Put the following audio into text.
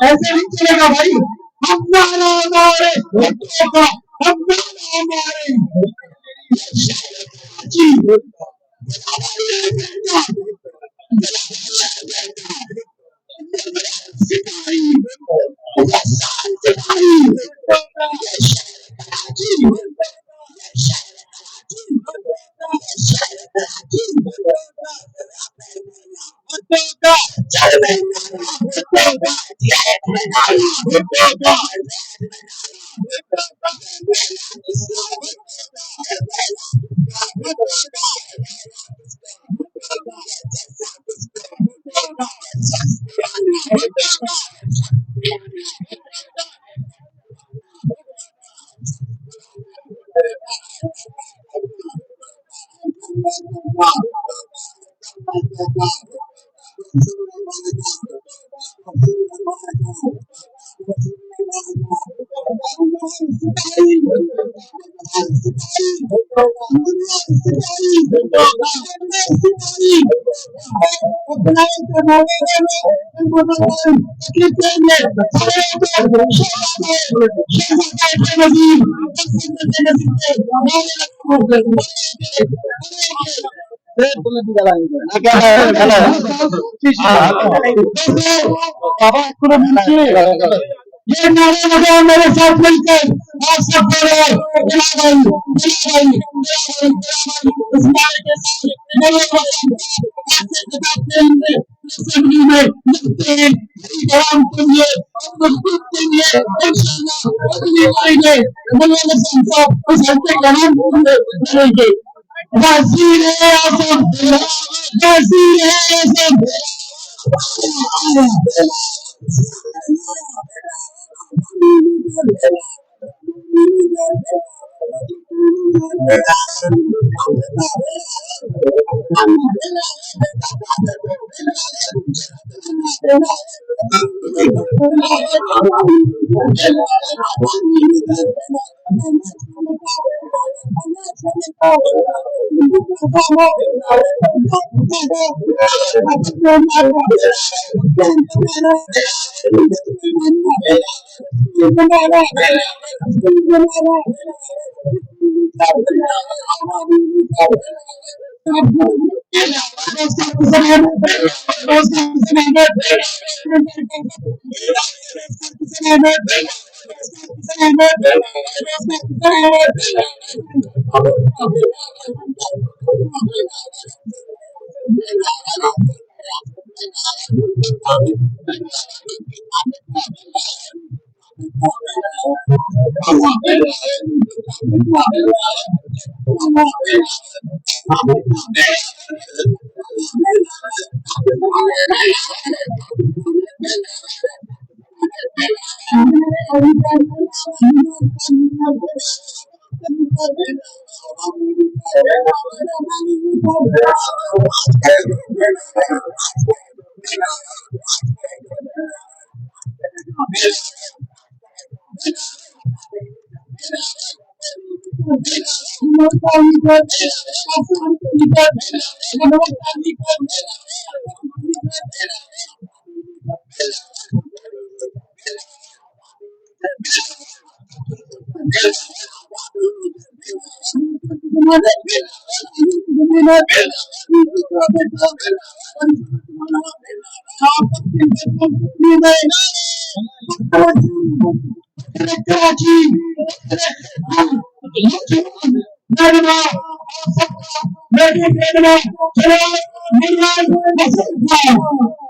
ऐसे नहीं चलेगा भाई। अपना नाम हमारे भक्तों का, अपना नाम हमारे जी सिपाही सिपाही ये नारे लगाओ मेरे साथ मिलकर। आप सब बोलो इस नारे के साथ असेंबली में काम के लिए मजबूत के लिए इंशाल्लाह अगली बारी में मौलाना साहब उस हफ्ते का नाम करेंगे। वज़ीर आज़म वज़ीर आज़म